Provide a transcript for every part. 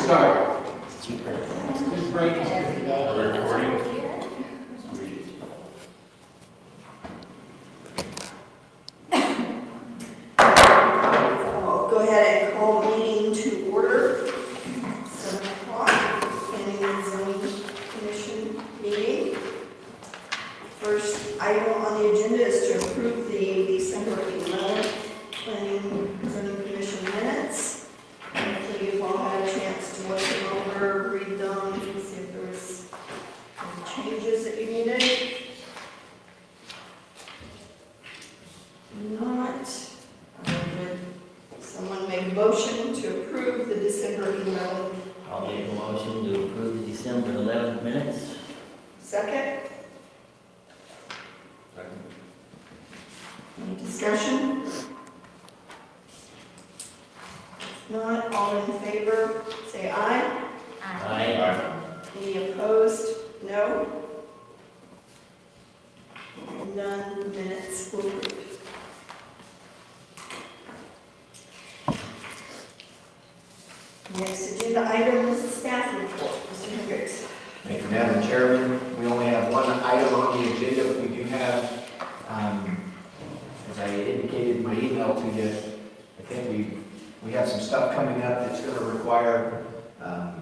start. This break is recording. I'll go ahead and call the meeting to order. 7 o'clock, planning and zoning commission meeting. First item on the agenda is to approve the December 11th planning and zoning commission minutes. Hopefully you've all had a chance to look them over, read them, see if there was any changes that you needed. Not. Would someone make a motion to approve the December 11th? I'll make a motion to approve the December 11th minutes. Second? Any discussion? If not, all in favor, say aye. Aye. Any opposed? No? None. Minutes will approved. Next agenda item is the staff report. Mr. Hendricks. Thank you, Madam Chairman. We only have one item on the agenda, but we do have, as I indicated in my email to you, I think we have some stuff coming up that's going to require, I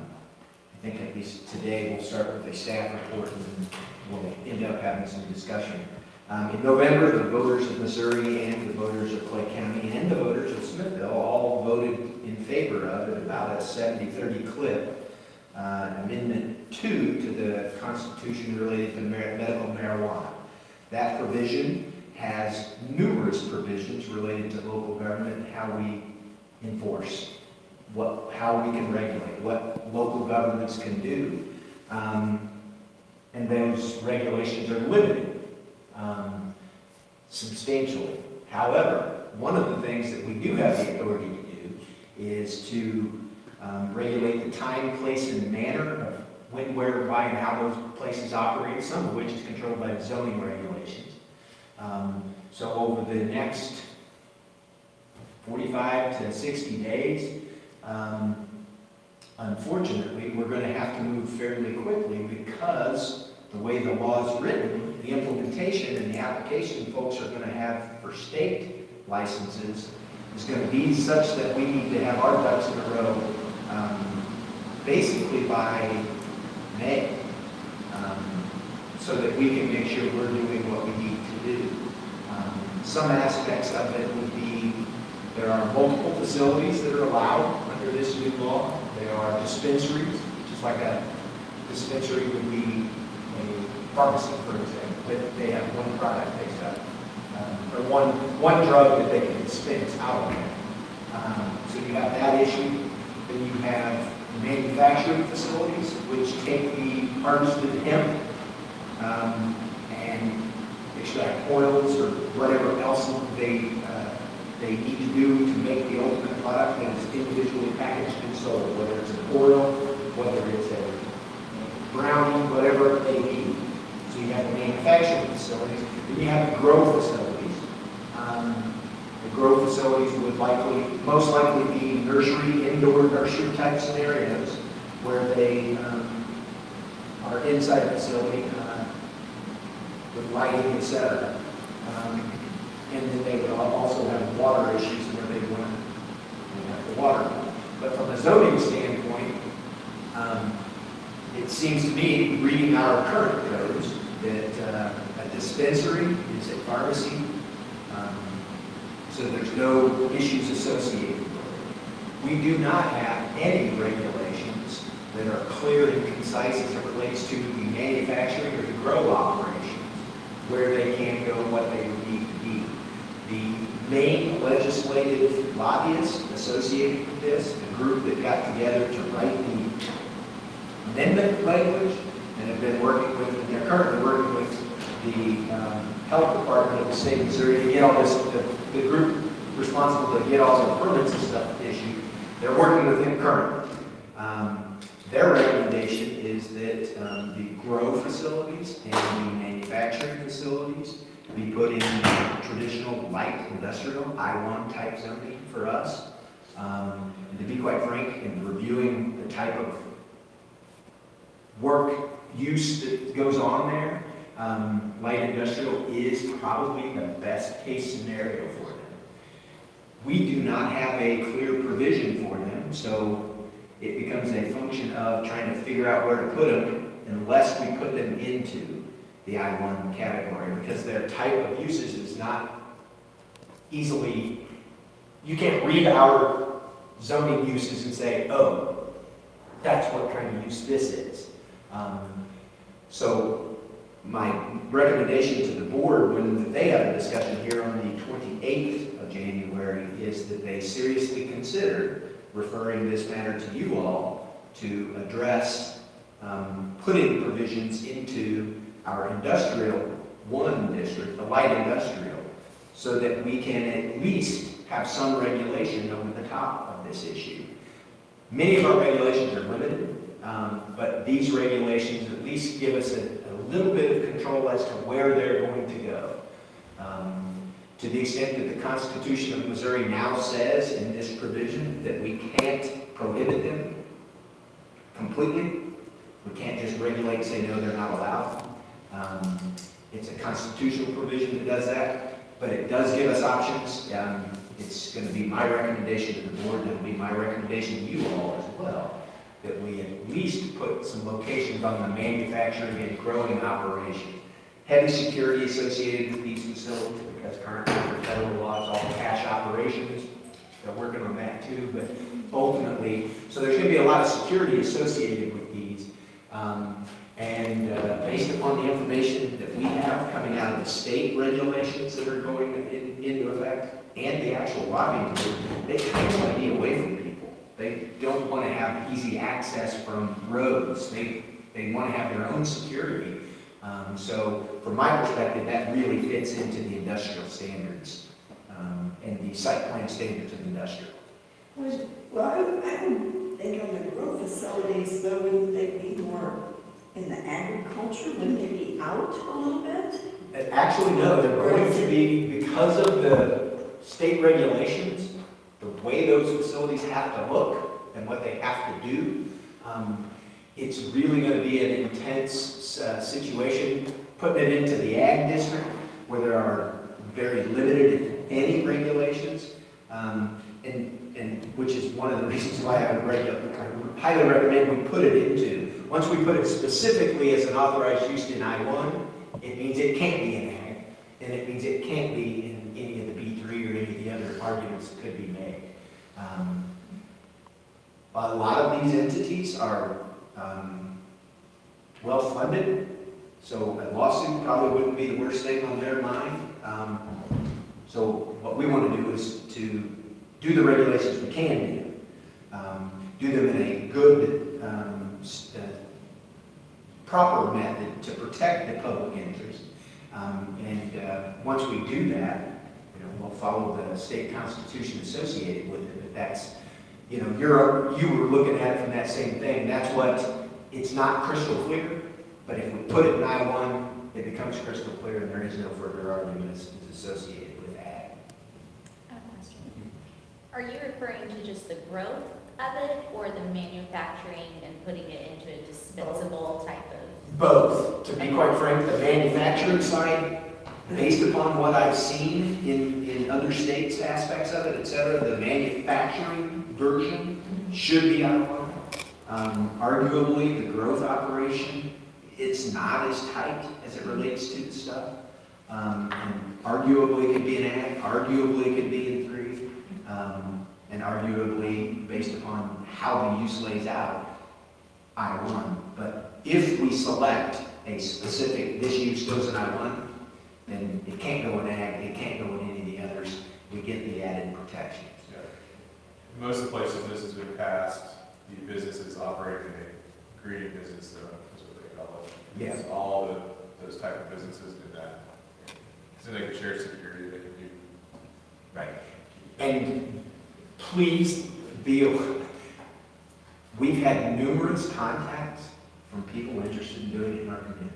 think at least today we'll start with a staff report and we'll end up having some discussion. In November, the voters of Missouri and the voters of Clay County and the voters of Smithville all voted in favor of, at about a 70-30 clip, Amendment 2 to the Constitution related to medical marijuana. That provision has numerous provisions related to local government, how we enforce, how we can regulate, what local governments can do. And those regulations are limited substantially. However, one of the things that we do have the authority to do is to regulate the time, place, and manner of when, where, why, and how those places operate, some of which is controlled by zoning regulations. So over the next 45 to 60 days, unfortunately, we're going to have to move fairly quickly because the way the law is written, the implementation and the application folks are going to have for state licenses is going to be such that we need to have our ducks in a row basically by May, so that we can make sure we're doing what we need to do. Some aspects of it would be there are multiple facilities that are allowed under this new law. There are dispensaries, just like a dispensary would be a pharmacy, for example, but they have one product they sell, or one drug that they can dispense out of there. So you have that issue. Then you have manufacturing facilities, which take the harvested hemp and extract oils or whatever else they need to do to make the ultimate product that is individually packaged and sold, whether it's an oil, whether it's a brownie, whatever they need. So you have the manufacturing facilities, then you have the grow facilities. The grow facilities would most likely be indoor nursery type scenarios where they are inside a facility with lighting, etc. And then they would also have water issues where they want to have the water. But from a zoning standpoint, it seems to me, reading our current codes, that a dispensary is a pharmacy, so there's no issues associated with it. We do not have any regulations that are clear and concise as it relates to the manufacturing or the grow operations, where they can go, what they would need to be. The main legislative lobbyists associated with this, the group that got together to write the amendment language, and have been working with, and they're currently working with the health department of the state of Missouri to get all this, the group responsible to get all the permits and stuff issued. They're working with them currently. Their recommendation is that the grow facilities and the manufacturing facilities be put in traditional light industrial I-1 type zoning for us. And to be quite frank, in reviewing the type of work use that goes on there, light industrial is probably the best case scenario for them. We do not have a clear provision for them, so it becomes a function of trying to figure out where to put them unless we put them into the I-1 category, because their type of uses is not easily, you can't read our zoning uses and say, oh, that's what kind of use this is. So my recommendation to the board when they have a discussion here on the 28th of January is that they seriously consider referring this matter to you all to address putting provisions into our industrial 1 district, the light industrial, so that we can at least have some regulation over the top of this issue. Many of our regulations are limited, but these regulations at least give us a little bit of control as to where they're going to go. To the extent that the Constitution of Missouri now says in this provision that we can't prohibit them completely, we can't just regulate and say no, they're not allowed. It's a constitutional provision that does that, but it does give us options. It's going to be my recommendation to the board, and it will be my recommendation to you all as well, that we at least put some locations on the manufacturing and growing operation. Heavy security associated with these facilities, because currently under federal law, it's all cash operations. They're working on that too, but ultimately, so there's going to be a lot of security associated with these. Based upon the information that we have coming out of the state regulations that are going into effect, and the actual lobbying group, they kind of want to be away from people. They don't want to have easy access from roads. They want to have their own security. So from my perspective, that really fits into the industrial standards and the site plan standards of industrial. Well, I would think on the growth facilities, though, wouldn't they be more in the agriculture? Wouldn't they be out a little bit? Actually, no, they're going to be, because of the state regulations, the way those facilities have to look and what they have to do, it's really going to be an intense situation. Putting it into the ag district, where there are very limited, if any, regulations, and which is one of the reasons why I would highly recommend we put it into. Once we put it specifically as an authorized use in I-1, it means it can't be in ag, and it means it can't be in any of the B3 or any of the other arguments that could be made. A lot of these entities are well-funded, so a lawsuit probably wouldn't be the worst thing on their mind. So what we want to do is to do the regulations we can do them in a good, proper method to protect the public interest. Once we do that, we'll follow the state constitution associated with it. But that's, you were looking at it from that same thing. That's what, it's not crystal clear, but if we put it in I-1, it becomes crystal clear, and there is no further arguments associated with ag. I have a question. Are you referring to just the growth of it, or the manufacturing and putting it into a dispensable type of? Both. To be quite frank, the manufacturing side, based upon what I've seen in other states' aspects of it, et cetera, the manufacturing version should be I-1. Arguably, the growth operation, it's not as tight as it relates to the stuff. And arguably, it could be in ag, arguably, it could be in 3, and arguably, based upon how the use lays out, I-1. But if we select a specific, this use goes in I-1, then it can't go in ag, it can't go in any of the others. We get the added protections. Yeah. Most of the places this has been passed, the businesses operating a green business zone, is what they call it. Yeah. So all those type of businesses do that. So they can share security, they can do. Right. And please we've had numerous contacts from people interested in doing it in our community,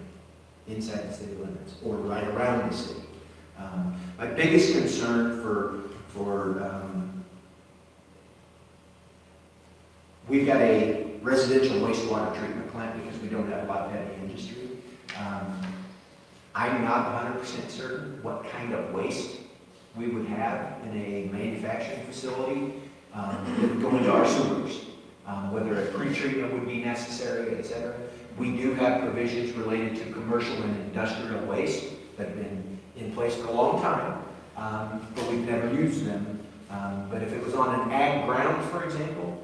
inside the city limits, or right around the city. My biggest concern for We've got a residential wastewater treatment plant because we don't have a lot of heavy industry. I'm not 100% certain what kind of waste we would have in a manufacturing facility that would go into our sewers, whether a pretreatment would be necessary, et cetera. We do have provisions related to commercial and industrial waste that have been in place for a long time, but we've never used them. But if it was on an ag ground, for example,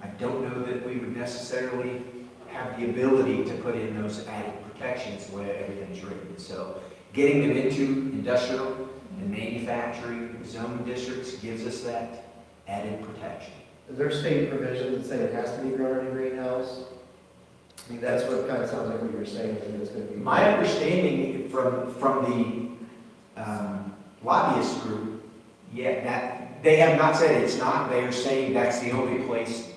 I don't know that we would necessarily have the ability to put in those added protections where everything's written. So getting them into industrial and manufacturing zone districts gives us that added protection. Is there state provision that say it has to be grown in a greenhouse? I mean, that's what kind of sounds like what you were saying, that it's going to be. My understanding from the lobbyist group, yeah, that they have not said it's not. They are saying that's the only place.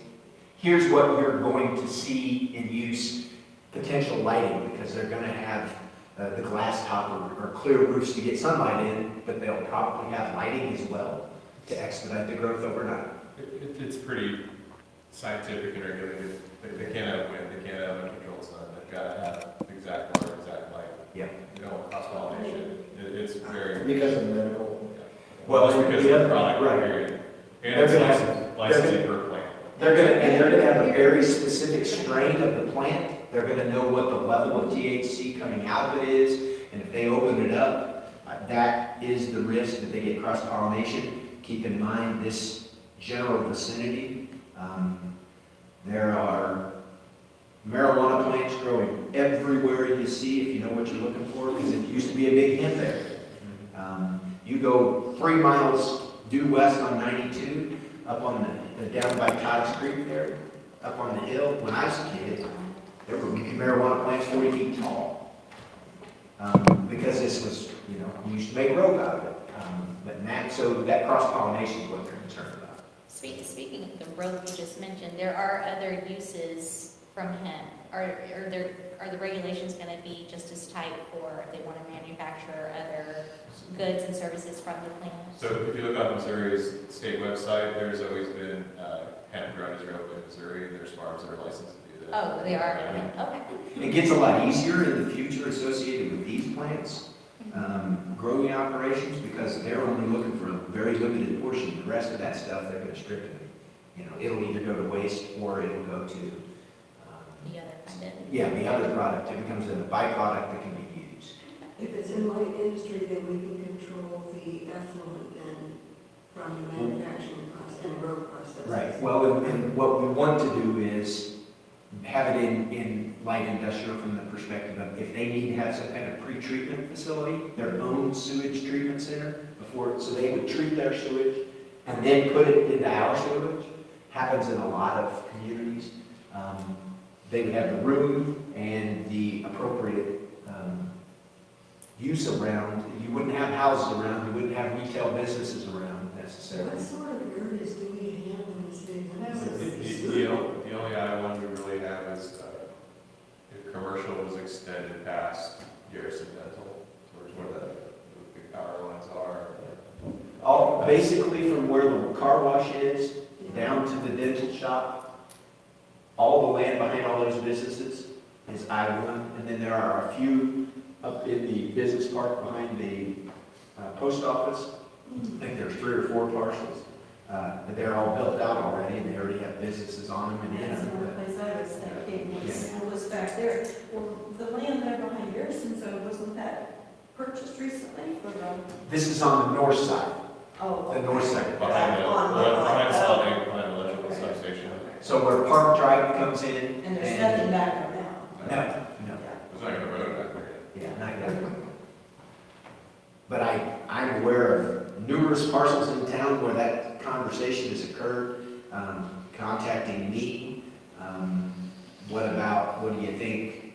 Here's what you're going to see in use: potential lighting, because they're going to have the glass top or clear roofs to get sunlight in, but they'll probably have lighting as well to expedite the growth overnight. It's pretty scientific and regulated. They can't have wind, they can't have uncontrolled sun, they've got to have exact color, exact light. Yeah. You don't want cross-pollination. It's very. Because of medical. Well, it's because the of the other- product, right. period. And They're it's gonna have- licensing per plant. They're gonna have a very specific strain of the plant. They're gonna know what the level of THC coming out of it is, and if they open it up, that is the risk that they get cross-pollination. Keep in mind this general vicinity. There are marijuana plants growing everywhere you see, if you know what you're looking for, because it used to be a big hemp area. You go 3 miles due west on 92, up on the down by Todd's Creek there, up on the hill. When I was a kid, there were marijuana plants 40 feet tall. Because this was, we used to make rope out of it. But now, so that cross-pollination is what they're concerned about. Speaking of the growth you just mentioned, there are other uses from hemp. Are the regulations going to be just as tight for if they want to manufacture other goods and services from the plant? So if you look on Missouri's state website, there's always been hemp grown as open in Missouri. There's farms that are licensed to do that. Oh, they are? Okay. It gets a lot easier in the future associated with these plants, growing operations, because they're only looking for a very limited portion. The rest of that stuff, they're going to strip it. It'll either go to waste or it'll go to, The other kind of. the other product. It becomes a byproduct that can be used. If it's in light industry, then we can control the effluent and from the manufacturing process and road process. Right. Well, and what we want to do is have it in light industrial from the perspective of if they need to have some kind of pre-treatment facility, their own sewage treatment center so they would treat their sewage and then put it into our sewage. Happens in a lot of communities. They would have the room and the appropriate use around. You wouldn't have houses around. You wouldn't have retail businesses around necessarily. What sort of areas do we have in this big The only other one we really have is if commercial was extended past Garrison Dental, towards where the big power lines are. All basically from where the car wash is down to the dental shop, all the land behind all those businesses is I-1, and then there are a few up in the business park behind the post office. I think there's 3 or 4 parcels, but they're all built out already, and they already have businesses on them and in That's them. another place I was thinking, was back there. Well, the land there behind Garrison, so wasn't that purchased recently for the? This is on the north side, Oh. the north side. Behind On- Sonic, behind the electrical substation. So where Park Drive comes in. And there's nothing back there now. No, no. There's not even a road back there yet. Yeah, not yet. But I'm aware of numerous parcels in town where that conversation has occurred, contacting me. What do you think?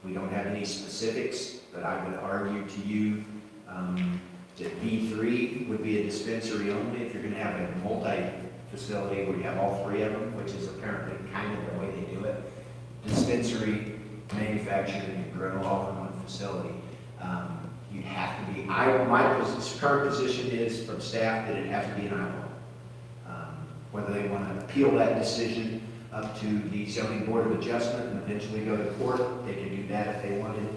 We don't have any specifics, but I would argue to you that B3 would be a dispensary only if you're going to have a multi-facility where you have all 3 of them, which is apparently kind of the way they do it. Dispensary, manufacturing, and grow all in one facility. You'd have to be, my current position is from staff that it'd have to be an island. whether they want to appeal that decision up to the zoning board of adjustment and eventually go to court, they can do that if they wanted.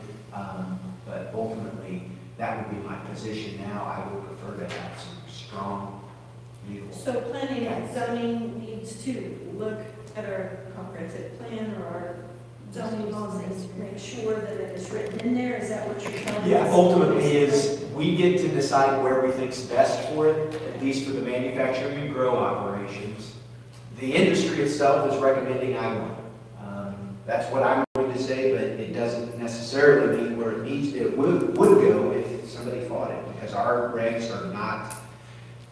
But ultimately, that would be my position now. I would prefer to have some strong legal. So planning and zoning needs to look at our comprehensive plan or our zoning laws and make sure that it is written in there, is that what you're telling us? Yeah, ultimately is, we get to decide where we think's best for it, at least for the manufacturing and grow operations. The industry itself is recommending I-1. That's what I'm going to say, but it doesn't necessarily mean where it needs, it would go if somebody fought it, because our regs are not,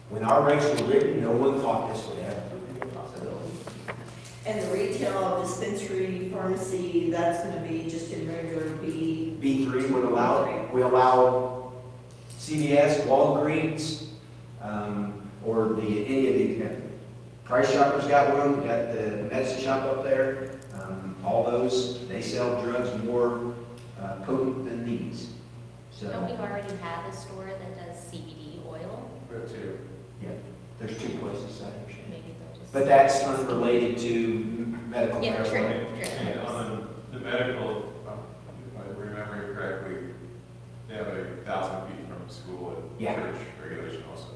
when our regs were written, no one thought this would ever be a possibility. And the retail, dispensary, pharmacy, that's gonna be just in regular B. B3 would allow, we allow CVS, Walgreens, or any of the, Price Chopper's got one, we got the medicine shop up there. All those, they sell drugs more potent than these. Don't we So, already have a store that does CBD oil? But too. yeah, there's 2 places, I understand. Maybe they'll just. But that's unrelated to medical Yeah, true, marijuana. And on the medical, if I'm remembering correctly, they have 1,000 feet from school and Yeah. church regulation also.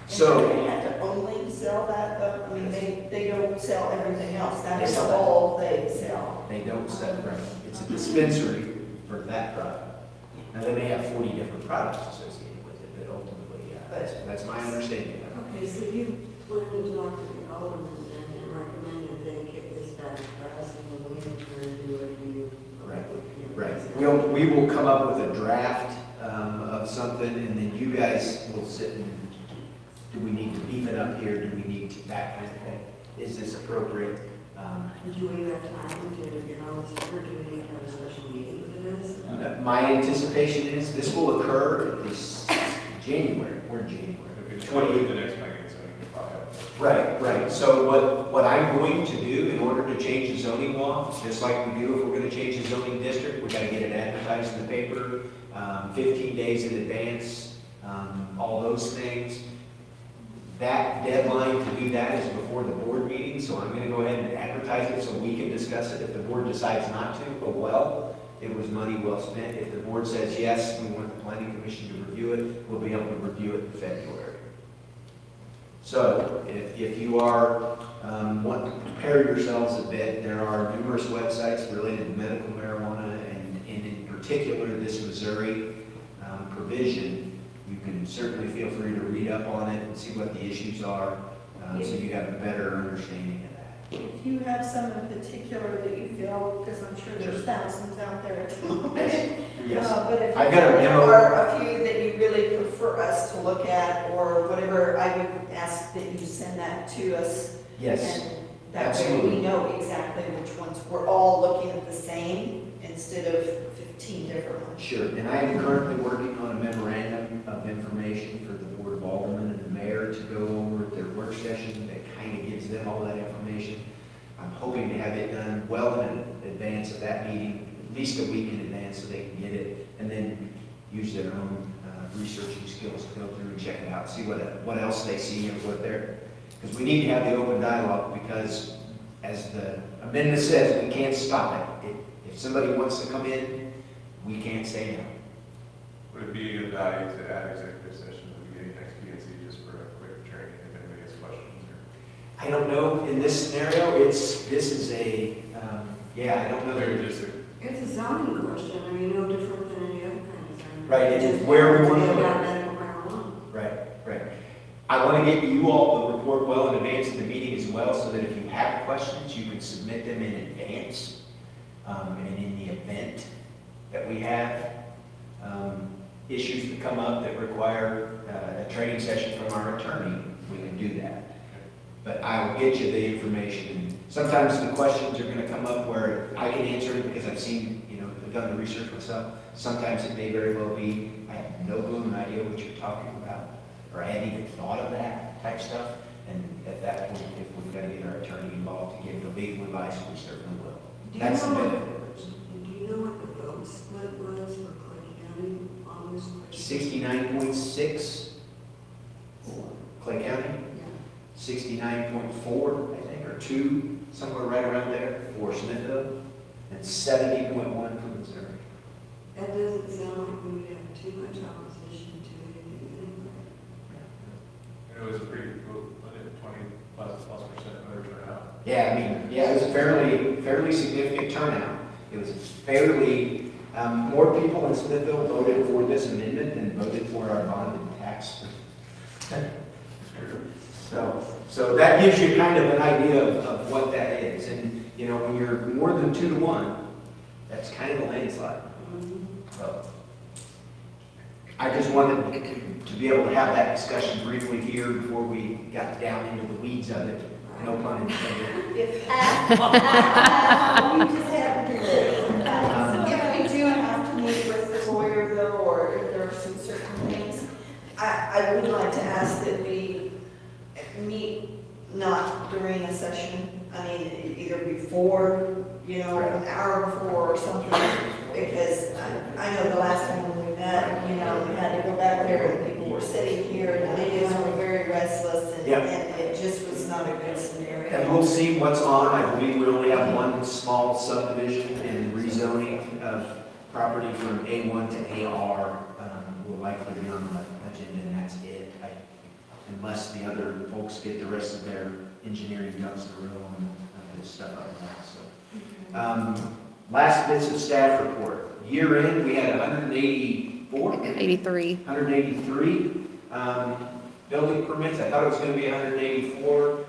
So, They have to only sell that, though, I mean, they don't sell everything else, that They is sell that. all they sell. they don't separate. It's a dispensary for that product. Now, they may have 40 different products associated with it, but ultimately, that's my understanding of it. Okay, so you went to talk to the alderman and recommended they kick this back to us and then we can turn and do it for you. Right. You know, Right. We will come up with a draft of something, and then you guys will sit and, do we need to beef it up here? Do we need to, that kind of thing? Is this appropriate? Do we have time to get all this over? Do we need to have a special meeting for this? My anticipation is this will occur at least January. We're in January. If it's 20 the next meeting, so we can file. Right, right. So what I'm going to do in order to change the zoning law, just like we do if we're going to change the zoning district, we got to get it advertised in the paper, 15 days in advance, all those things. That deadline to do that is before the board meeting, so I'm going to go ahead and advertise it so we can discuss it. If the board decides not to, oh well, it was money well spent. If the board says yes, we want the planning commission to review it, we'll be able to review it in February. So if you are, want to prepare yourselves a bit, there are numerous websites related to medical marijuana and in particular this Missouri provision. You can certainly feel free to read up on it and see what the issues are, so you have a better understanding of that. If you have some in particular that you feel, because I'm sure there's thousands out there at the moment. Yes. But if I've got a there memo. are a few that you really prefer us to look at or whatever, I would ask that you send that to us. Yes. And that way Absolutely. we know exactly which ones, we're all looking at the same instead of 15 different ones. Sure, and I am currently working on a memorandum of information for the Board of Aldermen and the mayor to go over at their work session that kind of gives them all that information. I'm hoping to have it done well in advance of that meeting, at least a week in advance so they can get it, and then use their own researching skills to go through and check it out, see what else they see and what they're, because we need to have the open dialogue because as the amendment says, we can't stop it. If somebody wants to come in, we can't say no. Would it be of value to add executive session at the beginning next P&Z just for a quick training if anybody has questions? Or I don't know, in this scenario, this is a, I don't know. They're just It's a zoning question, I mean, no different than any other kind of zoning. Right, and Just where we want to about go. medical marijuana. Right, right. I want to get you all the report well in advance of the meeting as well, so that if you have questions, you can submit them in advance. And in the event that we have issues that come up that require a training session from our attorney, we can do that. But I will get you the information. Sometimes the questions are going to come up where I can answer it because I've seen, I've done the research myself. Sometimes it may very well be, I have no blooming idea what you're talking about, or I hadn't even thought of that type stuff. And at that point, if we've got to get our attorney involved to give the legal advice, we certainly will. Do you That's the know benefit. Do you know what the vote split was for Clay County on this question? 69.6, Clay County, Yeah. 69.4, I think, or 2, somewhere right around there for Smithville, and 70.1 for Missouri. That doesn't sound like we would have too much opposition to it anyway. And it was a pretty, what, 20+% voter turnout. Yeah, I mean, yeah, it was a fairly significant turnout. It was fairly, more people in Smithville voted for this amendment than voted for our bond and tax. So that gives you kind of an idea of what that is. And, you know, when you're more than 2 to 1, that's kind of a landslide. So I just wanted to be able to have that discussion briefly here before we got down into the weeds of it. No pun intended. We just have to do it. If we do have to meet with the lawyer though, or if there are some certain things, I would like to ask that we meet not during a session. I mean, either before, you know, an hour before or something, because I know the last time when we met, you know, we had to go back there and people were sitting here and they just were very restless and, Yep. and it just was not a good scenario. And we'll see what's on. I believe we only have one small subdivision and rezoning of property from A1 to AR will likely be on the agenda, and that's it. Unless the other folks get the rest of their engineering ducks in a row and this stuff like that. So, last bits of staff report. Year end, we had 184. 83. 183 building permits. I thought it was going to be 184,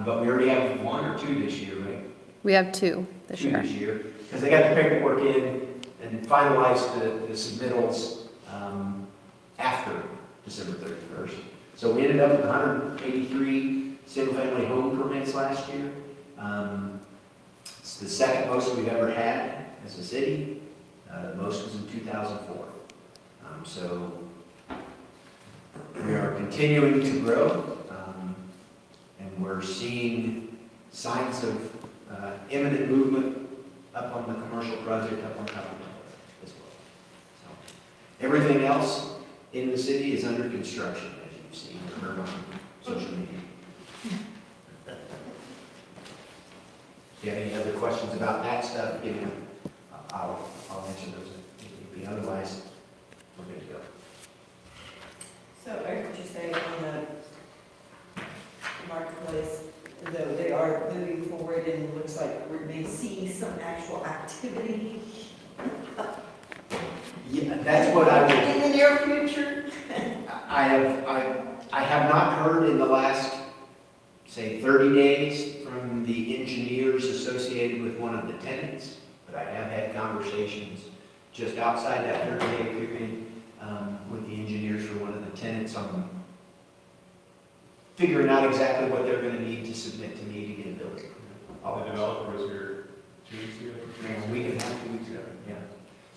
but we already have 1 or 2 this year, right? We have 2 this 2 year. this year, because they got the paperwork in and finalized the submittals after December 31st. So we ended up with 183 single-family home permits last year. It's the second most we've ever had as a city. The most was in 2004. So we are continuing to grow, and we're seeing signs of imminent movement up on the commercial project, up on Capitol as well. So everything else in the city is under construction, as you've seen or heard on social media. If you have any other questions about that stuff, give me, I'll answer those. Otherwise, we're good to go. So I heard you say on the marketplace, though they are moving forward and it looks like we may see some actual activity Yeah, that's what I would. in the near future. I have not heard in the last, say, 30 days from the engineers associated with one of the tenants, but I have had conversations just outside that 30-day period with the engineers for one of the tenants on figuring out exactly what they're going to need to submit to me to get a building. The developer was here 2 weeks ago? A week and a half, 2 weeks ago, yeah.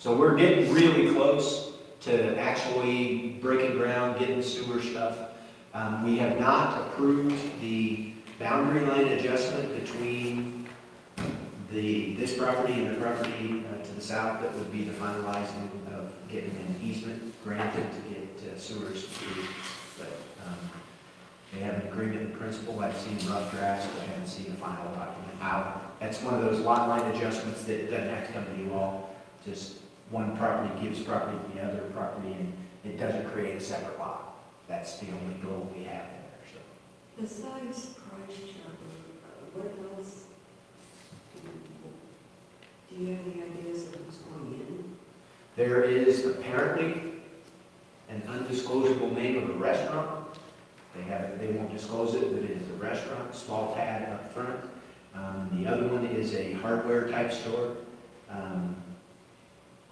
So we're getting really close to actually breaking ground, getting the sewer stuff. We have not approved the boundary line adjustment between this property and the property to the south. That would be the finalizing of getting an easement granted to get sewers approved. But they have an agreement in principle. I've seen rough drafts, but I haven't seen the final document out. That's one of those lot line adjustments that doesn't have to come to you all. Just one property gives property to the other property, and it doesn't create a separate lot. That's the only goal we have in there. So. Besides Price Chopper, what else? Do you have any ideas of what's going in? There is apparently an undisclosable name of a restaurant. They won't disclose it, but it is a restaurant, small pad up front. The other one is a hardware type store.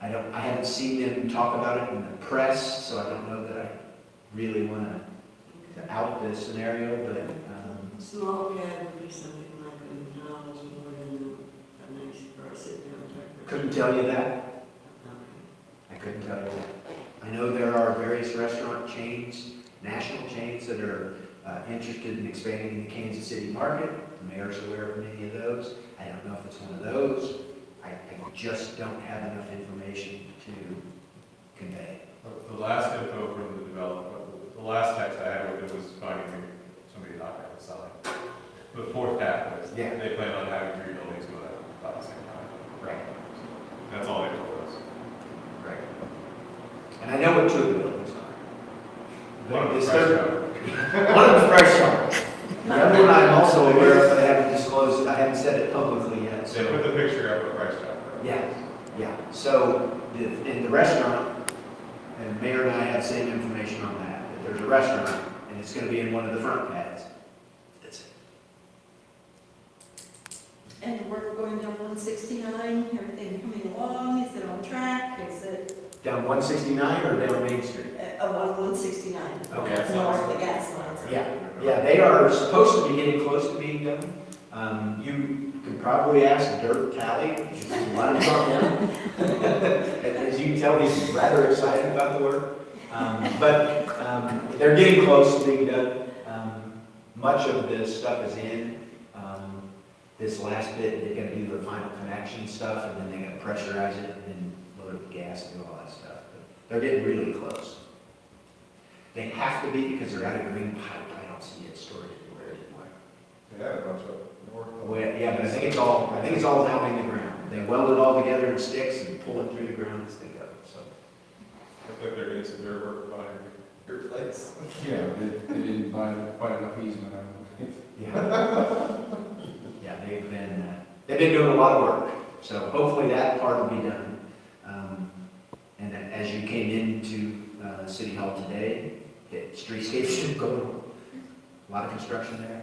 I haven't seen them talk about it in the press, so I don't know that I really want to out this scenario, but Small pad would be something like a McDonald's more than a nice or a sit-down type. couldn't tell you that. I couldn't tell you that. I know there are various restaurant chains, national chains, that are interested in expanding in the Kansas City market. The mayor's aware of many of those. I don't know if it's one of those. I just don't have enough information to convey. The last info from the developer, the last text I had with it was finding somebody knock out the sign. The fourth half was, Yeah. they plan on having 3 buildings go out about the same time. Right. That's all they told us. Right. And I know what two of the buildings are. One of This the price third- cover. One of them's Price Chopper. The other one I'm also aware of, but I haven't disclosed, I haven't said it publicly yet, They so. put the picture up of Price Chopper. Yeah, yeah. So in the restaurant, and Mayor and I have the same information on that, that there's a restaurant and it's going to be in one of the front pads. That's it. And we're going down 169, everything coming along, is it on track, is it, Down 169 or down Main Street? on 169? Okay. That's north, the gas lines. Yeah, they are supposed to be getting close to being done. You could probably ask Dirk Talley, he's a lot of trouble. As you can tell, he's rather excited about the work. But they're getting close to being done. Much of this stuff is in. This last bit, they're gonna do the final connection stuff, and then they're gonna pressurize it, and then load up the gas and do all that stuff. But they're getting really close. They have to be because they're out of green pipe. I don't see it stored anywhere anymore. They had a bunch of north. Well, yeah, but I think it's all down in the ground. They weld it all together in sticks and pull it through the ground as they go, so. I think they're getting some dirt work behind your place. Yeah, they didn't buy quite enough easement, I don't think. Yeah. Yeah, they've been doing a lot of work, so hopefully that part will be done. And then as you came into City Hall today, the streetscape going on, a lot of construction there.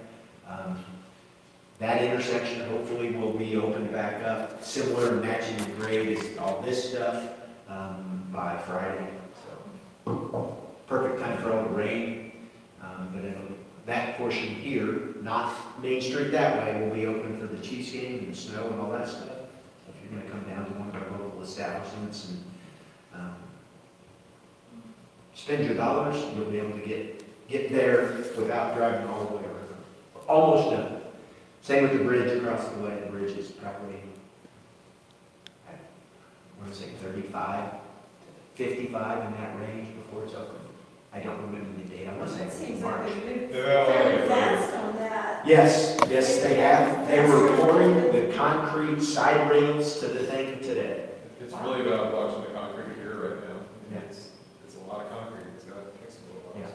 That intersection hopefully will be opened back up, similar matching the grade as all this stuff, by Friday. So perfect time for all the rain, but that portion here, not Main Street that way, will be open for the Chiefs game and the snow and all that stuff. So if you're gonna come down to one of our local establishments and spend your dollars, you'll be able to get there without driving all the way around. Almost done. Same with the bridge across the way. The bridge is probably, I want to say 35 to 55 in that range before it's open. I don't remember the date. I want to That say seems March. like they moved They've had a lot of very good fast on that. Yes, they have. They were pouring the concrete side rails to the thing today. It's really about watching the concrete here right now. Yeah. It's a lot of concrete, it's got to take some little while.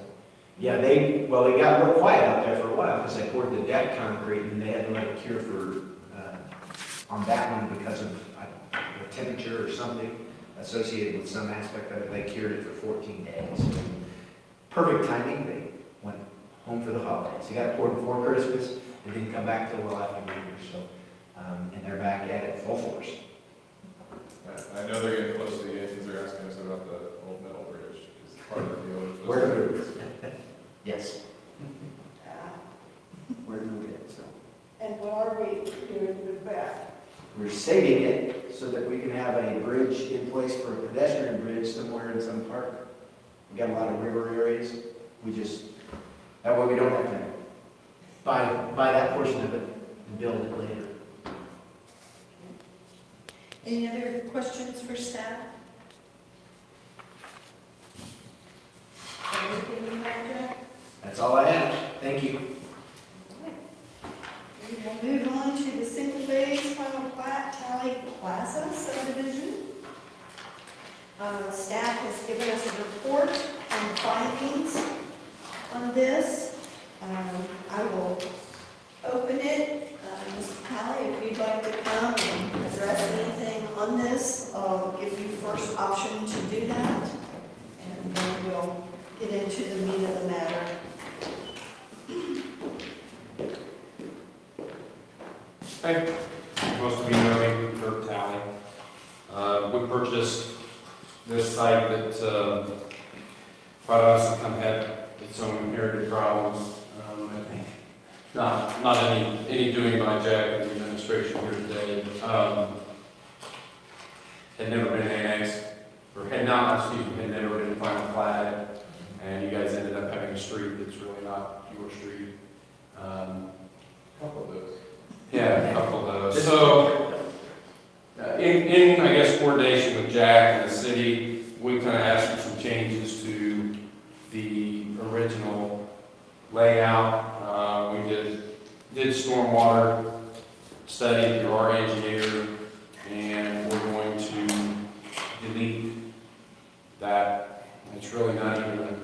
Yeah, they got real quiet out there for a while because they poured the deck concrete and they had to like cure for, on that one because of the temperature or something associated with some aspect of it. They cured it for 14 days. Perfect timing. They went home for the holidays. They got it poured before Christmas. They didn't come back till well after New Year's. So, and they're back at it full force. I know they're getting close to the end because they're asking us about the old metal bridge, because part of the deal is. Where to move? Yes. Yeah. Where to move it? So And what are we doing with that? we're saving it so that we can have a bridge in place for a pedestrian bridge somewhere in some park. We got a lot of river areas. That way we don't have to buy that portion of it and build it later. Any other questions for staff? Anything you have, Jack? That's all I have. Thank you. We will move on to the single phase final plat Tally Plaza subdivision. Staff has given us a report and findings on this. I will open it. Mr. Tally, if you'd like to come and address anything on this, I'll give you first option to do that. And then we'll get into the meat of the matter. Hey, supposed to be knowing Dirk Talley. We purchased this site that, quite honestly, had its own inherited problems. Not any doing by Jack and the administration here today. Had never been annexed, or had never been final platted, and you guys ended up having a street that's really not your street. Couple of those. Yeah, a couple of those. So, in I guess, coordination with Jack and the city, we kind of asked for some changes to the original layout. did stormwater study through our engineer, and we're going to delete that. It's really not even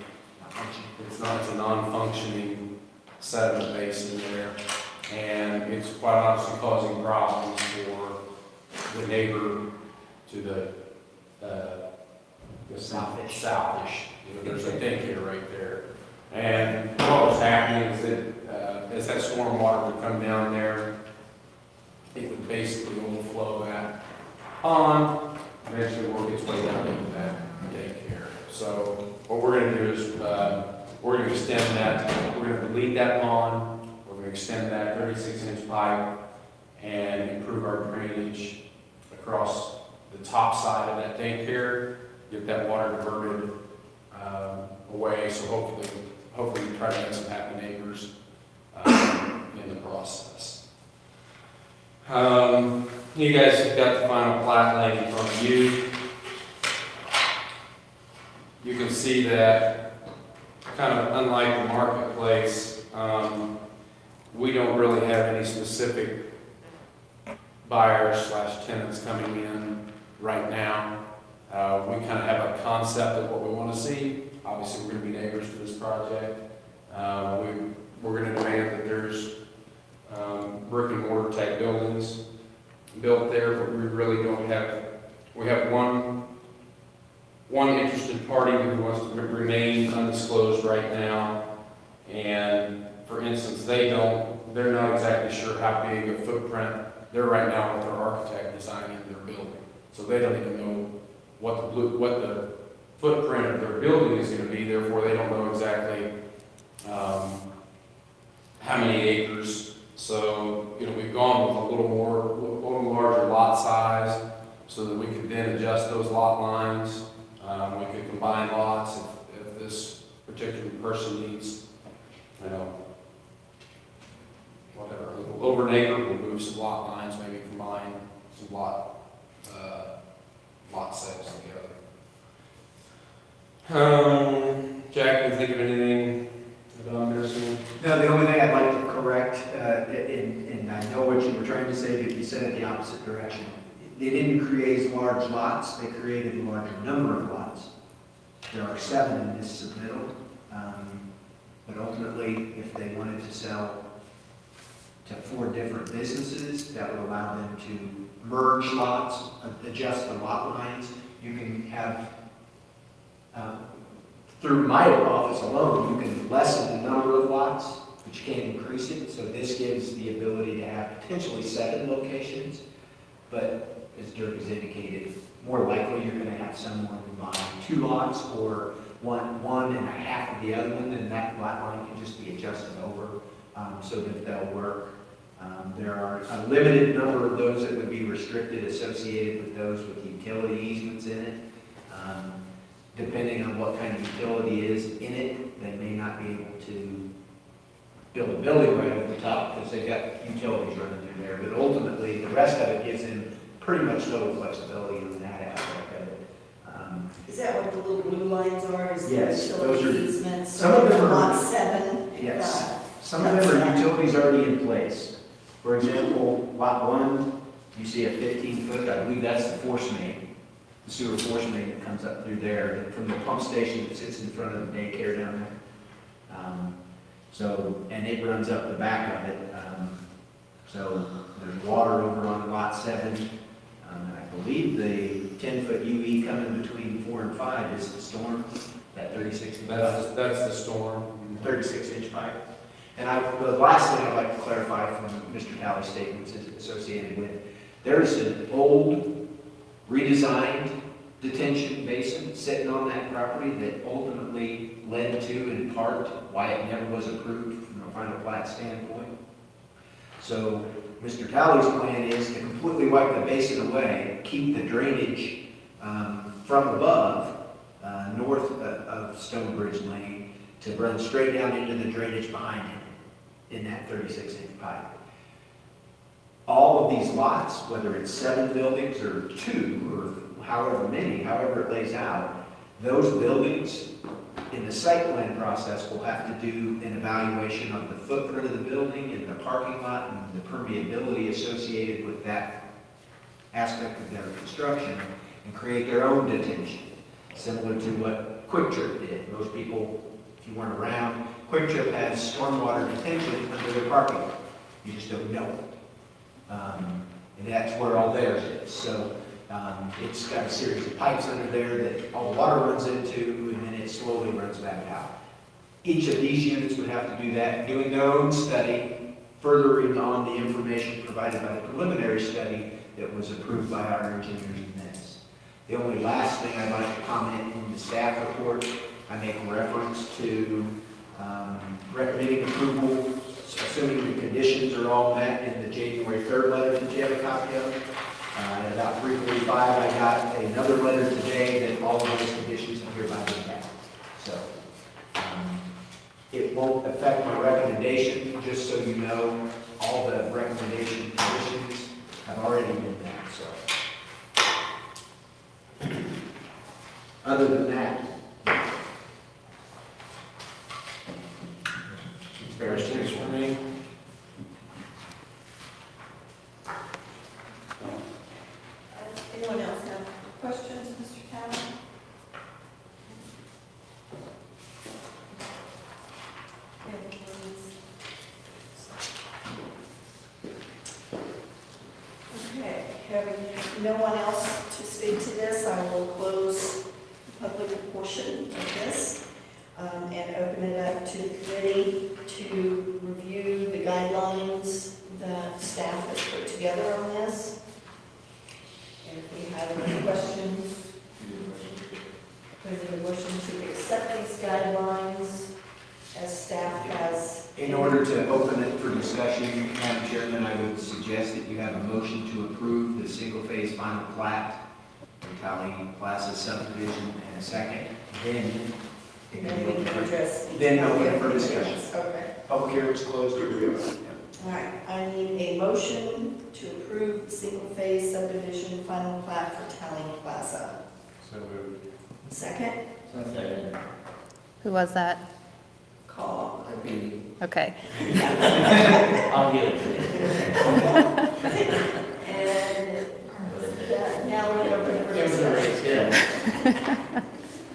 it's a non-functioning sediment basin there, and it's quite honestly causing problems for the neighbor to the southish. You know, there's a daycare right there. And what was happening is that as that storm water would come down there, it would basically overflow that pond, eventually work its way down into that daycare. So what we're going to do is we're going to extend that, we're going to delete that pond, we're going to extend that 36-inch pipe and improve our drainage across the top side of that daycare, get that water diverted away, so hopefully we try to get some happy neighbors in the process. You guys have got the final plat laying in front of you. You can see that, kind of unlike the marketplace, we don't really have any specific buyers/tenants coming in right now. We kind of have a concept of what we want to see. Obviously, we're going to be neighbors to this project. We're going to demand that there's brick and mortar type buildings built there, but we really don't have. We have one interested party who wants to remain undisclosed right now, and for instance, they're not exactly sure how big a footprint. They're right now with their architect designing their building, so they don't even know what the footprint of their building is going to be. Therefore, they don't know exactly how many acres. So, you know, we've gone with a little larger lot size, so that we could then adjust those lot lines. We could combine lots if this particular person needs, you know, whatever, a little over an acre, we'll move some lot lines, maybe combine some lot sales together. Jack, can you think of anything that I'm missing? No, the only thing I'd like to correct, and I know what you were trying to say, but you said it the opposite direction. They didn't create large lots, they created a larger number of lots. There are 7 in this submittal, but ultimately, if they wanted to sell to 4 different businesses, that would allow them to merge lots, adjust the lot lines. You can have, through my office alone, you can lessen the number of lots, but you can't increase it. So this gives the ability to have potentially 7 locations, but as Dirk has indicated, more likely you're going to have someone buy 2 lots or one and a half of the other one, and that lot line can just be adjusted over so that they'll work. There are a limited number of those that would be restricted associated with those with utility easements in it. Depending on what kind of utility is in it, they may not be able to build a building right over the top because they've got utilities running through there. But ultimately, the rest of it gives them pretty much total flexibility on that aspect of it. Is that what the little blue lines are? Is the Yes, those utility are- easements? some of them are- Lot 7. Yes. Some of them are utilities already in place. For example, lot 1, you see a 15-foot, I believe that's the force main, the sewer force main that comes up through there, from the pump station that sits in front of the daycare down there. And it runs up the back of it. So there's water over on lot 7. I believe the 10-foot UE coming between 4 and 5 is the storm, that 36-inch That's the storm. 36-inch pipe. And the last thing I'd like to clarify from Mr. Talley's statements is associated with, there's an old, redesigned detention basin sitting on that property that ultimately led to, in part, why it never was approved from a final plat standpoint. So Mr. Talley's plan is to completely wipe the basin away, keep the drainage from above, north of Stonebridge Lane, to run straight down into the drainage behind him in that 36-inch pipe. All of these lots, whether it's 7 buildings or 2 or however many, however it lays out, those buildings in the site plan process, we'll have to do an evaluation of the footprint of the building and the parking lot and the permeability associated with that aspect of their construction and create their own detention, similar to what Quick Trip did. Most people, if you weren't around, Quick Trip has stormwater detention under their parking lot. You just don't know it. And that's where all theirs is. So it's got a series of pipes under there that all the water runs into, and then it slowly runs back out. Each of these units would have to do that, doing their own study, furthering on the information provided by the preliminary study that was approved by our engineers in this. The only last thing I'd like to comment in the staff report, I make reference to recommending approval, assuming the conditions are all met in the January 3rd letter that you have a copy of. At about 3:45, I got another letter today that all of those conditions are hereby being met. So it won't affect my recommendation, just so you know, all the recommendation conditions have already been met, so. Other than that, Questions for me? Anyone else have questions, Mr. Town? Okay, having no one else to speak to this, I will close the public portion of this and open it up to the committee to review the guidelines that staff has put together on this. And if we have any questions, there's a motion to accept these guidelines as staff has. in order to open it for discussion, Madam Chairman, I would suggest that you have a motion to approve the single-phase final plat for Tally Plaza subdivision and a second. Then, And then we can address. each Then of open the it for other discussion. things. Okay. Public hearing's closed. All right, I need a motion to approve the single-phase subdivision final plat for Tally Plaza. So moved. Second, Second. Who was that? call. Okay. I'll give it to you. And now we're going to open it for Give it a raise, discussion. good.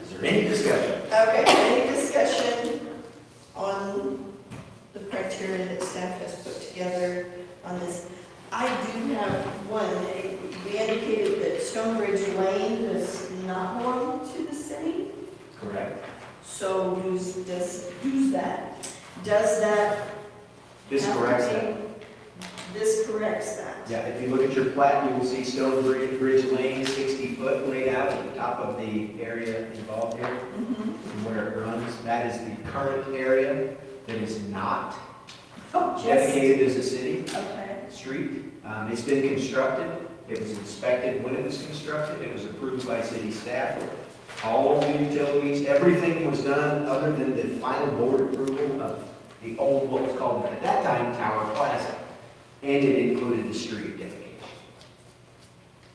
Is there any discussion? Okay, any discussion on the criteria that staff has put together on this? I do have one. We indicated that Stonebridge Lane does not belong to the city. Correct. So does that? This have to corrects be- that. This corrects that. Yeah, if you look at your plat, you will see Stonebridge Lane, 60 foot laid out at the top of the area involved here, Mhm. and where it runs. That is the current area that is not Oh, just, dedicated as a city okay. street. It's been constructed, it was inspected when it was constructed, it was approved by city staff. All of the utilities, everything was done other than the final board approval of the old, what was called at that time, Tower Plaza. And it included the street dedication.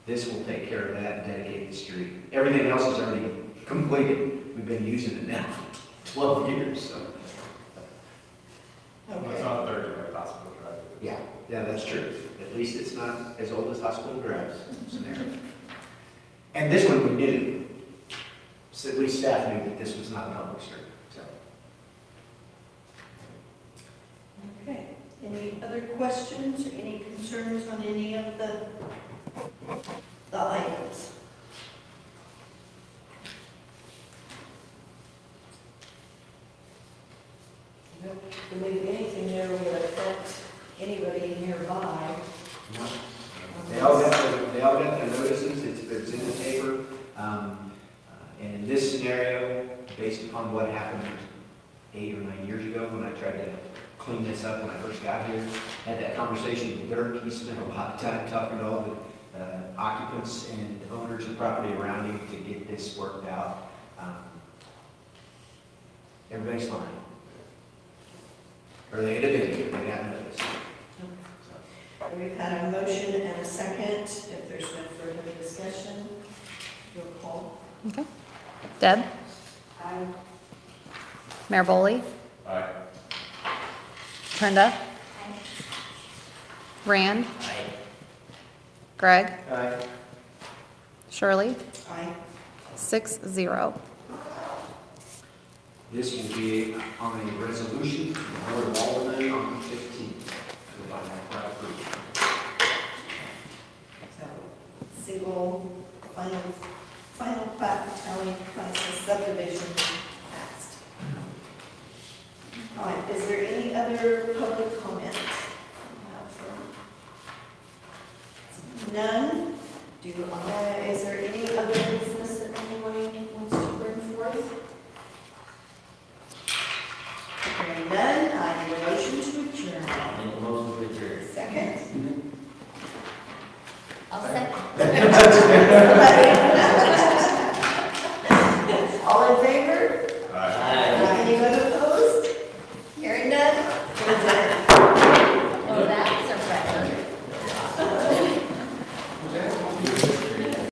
This will take care of that and dedicate the street. Everything else is already completed. We've been using it now for 12 years, so. Well, it's Okay. not 30 like Hospital Drive. Yeah, that's true. At least it's not as old as Hospital Drive scenario. And this one we knew. So at least staff knew that this was not a public street, so. Okay. Any other questions or any concerns on any of the items? I don't believe anything there will affect anybody nearby. They all got their notices, it's in the paper. And in this scenario, based upon what happened 8 or 9 years ago when I tried to clean this up when I first got here, had that conversation with Dirk, he spent a lot of time talking to all the occupants and owners of property around him to get this worked out. Everybody's fine. Or they had been here, they got notice. We've had a motion and a second. If there's no further discussion, you'll call. Deb? Aye. Mayor Boley, Aye. Brenda, Rand, Aye. Greg, Aye. Shirley, Aye. 6-0. This will be on a resolution from the Board of Aldermen on the 15th. So, single, final plat tally process subdivision passed. All right, is there any other public comment? None? Is there any other business that anyone wants to bring forth? Hearing none, I need a motion to adjourn. Make a motion to adjourn. Second? I'll second. All in favor? Aye. Anyone opposed? Hearing none? Adjourn. Oh, that's a record. Okay.